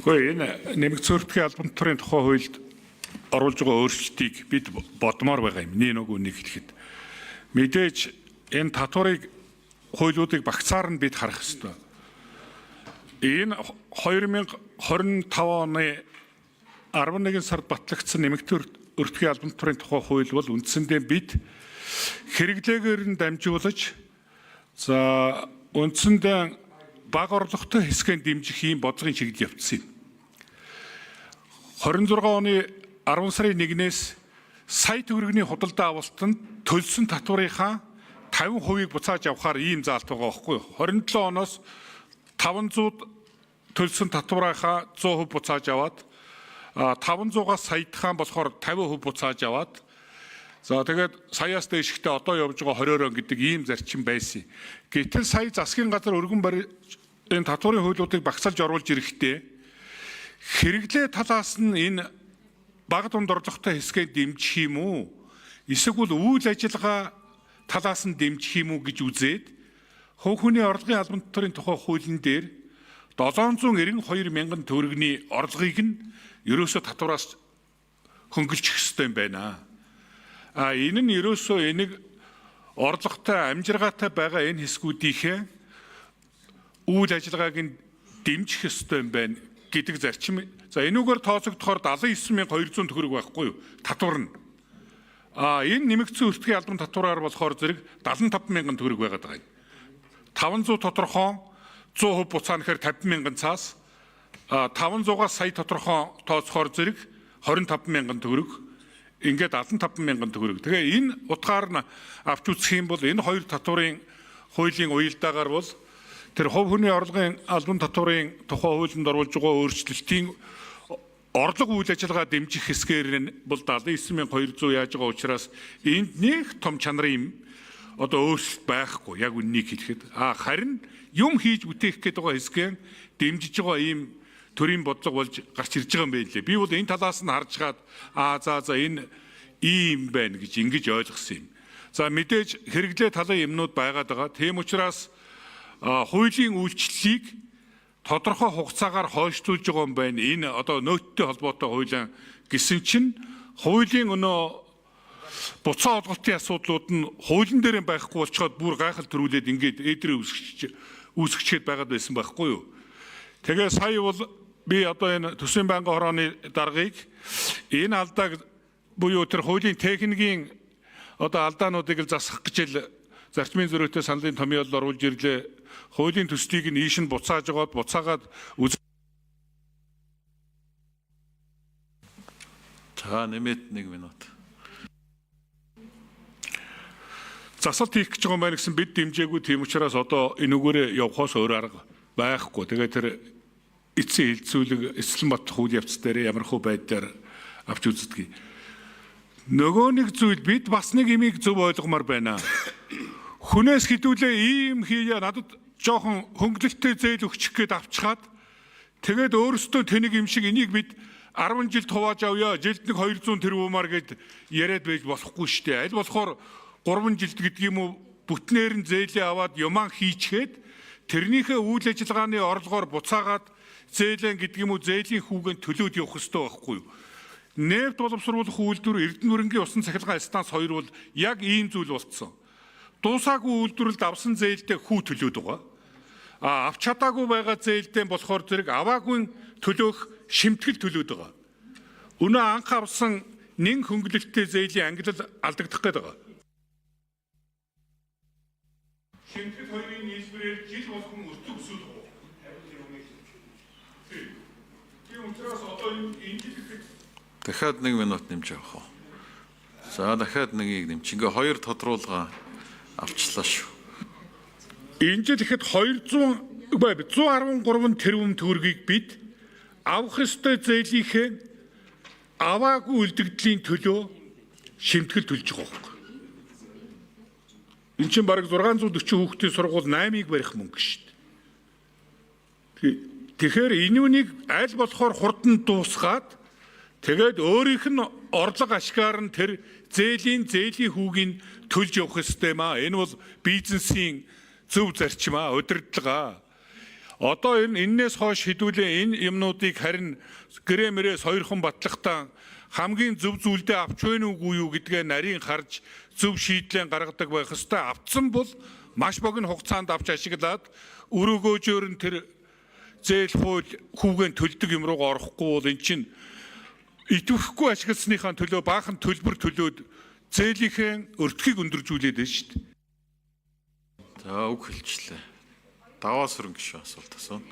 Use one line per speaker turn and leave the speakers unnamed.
Гэхдээ энэ нэмэгдсэн өртгийн албан татварын тухай хуульд оруулж байгаа өөрчлөлтийг бид бодмоор байгаа юм. Нэг үнийг хэлэхэд мэдээж энэ татварыг хуулиудыг багцаар нь бид харах ёстой. Энэ 2025 оны 11 сард батлагдсан нэмэгдсэн өртгийн албан татварын тухай хууль бол үндсэндээ бид хэрэглээгээр нь дамжуулж үндсэндээ бага орлоготой хэсгээр дэмжих ийм бодлогын чиглэл явагдсан юм. 26 оны 10 сарын 1-ээс сая төгрөгийн худалдаа авалтанд төлсөн татварынхаа 50% буцааж авахар ийм заалт байгаа байхгүй юу? 27 оноос 500 төлсөн татварынхаа 100% буцааж аваад 500-аас саядхан болохоор 50% буцааж аваад тэгээд саяас дэшигтээ одоо явж байгаа 20 гэдэг ийм зарчим байсан. Гэтэл сая засгийн газар өргөн барь энэ татварын хуулиудыг багсалж оруулж ирэхдээ хэрэглээ талаас нь энэ бага дунд орлоготой хэсгээ дэмжих юм уу? Эсвэл үйл ажиллагаа талаас нь дэмжих юм уу гэж үзээд хувь хүний орлогын албан татварын тухай хуулийн дээр 792 мянган төгрөгийн орлогыг нь ерөөсөө татвараас хөнгөлчих ёстой юм байна. Энэ нь ерөөсөө энийг орлоготой амжиргаатай байгаа энэ хэсгүүдийнхээ үйл ажиллагааг нь дэмжих ёстой юм байна гэдэг зарчим. Энүүгээр тооцогдохоор 79,200 төгрөг байхгүй юу? Татвар нь. Энэ нэмэгдсэн өртгийн албан татвараар болохоор зэрэг 75,000 төгрөг байгаад байгаа юм. 500 тодорхой 100% буцаана гэхээр 50,000 цаас 500-аас сая тодорхой тооцохоор зэрэг 25,000 төгрөг. Ингээд 75,000 төгрөг. Тэгээ энэ утгаар нь авч үзэх юм бол энэ хоёр татварын хуулийн уялдаагаар бол тэр хувь хүний орлогын албан татварын тухай хуулинд оруулж байгаа өөрчлөлтийн орлого үйл ажиллагаа дэмжих хэсгээр нь бол 79,200 яаж байгаа учраас энд нэг том чанарын одоо өөрчлөлт байхгүй яг үннийг хэлэхэд харин юм хийж бүтээх гээд байгаа хэсгээр дэмжиж байгаа ийм төрийн бодлого болж гарч ирж байгаа юм байна лээ. Би бол энэ талаас нь харж гаад энэ ийм байна гэж ингэж ойлгосон юм. Мэдээж хэрэглээ талын юмнууд байгаад байгаа. Тийм учраас хуулийн үйлчлэлийг тодорхой хугацаагаар хойшлуулж байгаа юм байна. Энэ одоо нөөцтэй холбоотой хуулийн гэсэн чинь хуулийн буцаа олголтын асуудлууд нь хуулийн дээр байхгүй болчиход бүр гайхал төрүүлээд ингээд эдрээ үүсгэчихэд байгаад байсан байхгүй юу? Тэгээ сая бол би одоо энэ төсвийн байнгын хорооны даргаыг энэ алдааг буюу тэр хуулийн техникийн алдаануудыг л засах гэж л зарчмын зөрүүтэй саналын томьёолд оруулж ирлээ. Хуулийн төслийг нь ийш нь буцаагаад нэмээд 1 минут. Засалт хийх гэж байгаа юм байна гэсэн бид дэмжээгүй, тийм учраас одоо энүүгээрээ явахаас өөр арга байхгүй. Тэгээд тэр эцсийн хилцүүлэг Эцэлбат үйл явц дээр ямархуу байдлаар авч үздэг. Нөгөө нэг зүйл бид бас нэг имийг зөв ойлгомоор байна. Хүнээс хідүүлээ ийм хийя надад жоохон хөнгөлөлттэй зээл өгчих гээд авчихад тэгээд өөрөөсөө тэнийг юм шиг энийг бид 10 жил хувааж авъя, жилд нэг 200 тэрбумаар гээд яриад байж болохгүй шүү дээ. Аль болохоор 3 жилд гэдэг юм уу бүтнээр нь зээлээ аваад юмаа хийчгээд тэрнийхээ үйл ажиллагааны орлогоор буцаагаад зээлэн гэдэг юм уу зээлийн хүүгэнд төлөөд явах хэрэгтэй байхгүй юу? Нефт боловсруулах үйлдвэр Эрдэнэ хөрөнгийн усан цахилгаан станц 2 бол яг ийм зүйл болцсон. Дуусаагүй үйлдвэрлэлд авсан зээлдээ хүү төлөөд байгаа. Авч чадаагүй байгаа зээлдээ болохоор зэрэг аваагүй төлөөх шимтгэл төлөөд байгаа. Өнөө анх авсан нэг хөнгөлөлттэй зээлийн ангилал алдагдах гээд байгаа. Шимтгэл хоёрын нийлбэрээр жил болгон өртөг өсөж байгаа. Тийм учраас одоо энэ жил
дахиад 1 минут нэмж авах уу. Дахиад нэгийг нэмч. Ингээ 2 тодруулга авчлаа шүү.
Энэ жил ихэд 113 тэрбум төгрөгийг бид авах ёстой зээлийнхээ аваагүй үлдэгдлийн төлөө шимтгэл төлж байгаа байхгүй. Энэ чинь бараг 640 хүүхдийн сургууль 8-ыг барих мөнгө шүү дээ. Тэгэхээр энүүнийг аль болохоор хурдан дуусгаад тэгээд өөрийнх нь орлого ашгаар нь тэр зээлийн хүүгийн төлж явах ёстой юм аа. Энэ бол бизнесийн зөв зарчим удирдлага. Одоо энээс хойш хэдүүлээ энэ юмнуудыг харин гэрэмэрээс хоёрхан батлагтаа хамгийн зөв зүйлдээ авч байна уугүй юу гэдгээ нарийн харж зөв шийдлэн гаргадаг байх ёстой. Авцсан бол маш богино хугацаанд авч ашиглаад өрөөгөөжөөр нь тэр зээл хууль хүүгэн төлдөг юм руугаа орохгүй бол эн чинь идэвхгүй ашигласныхаа төлөө баахан төлбөр төлөөд зээлийнхээ өртгийг өндөржүүлээд байна шүү дээ.
За үг хэлчлээ. Даваа сүрэн гişүү асуулт асууна.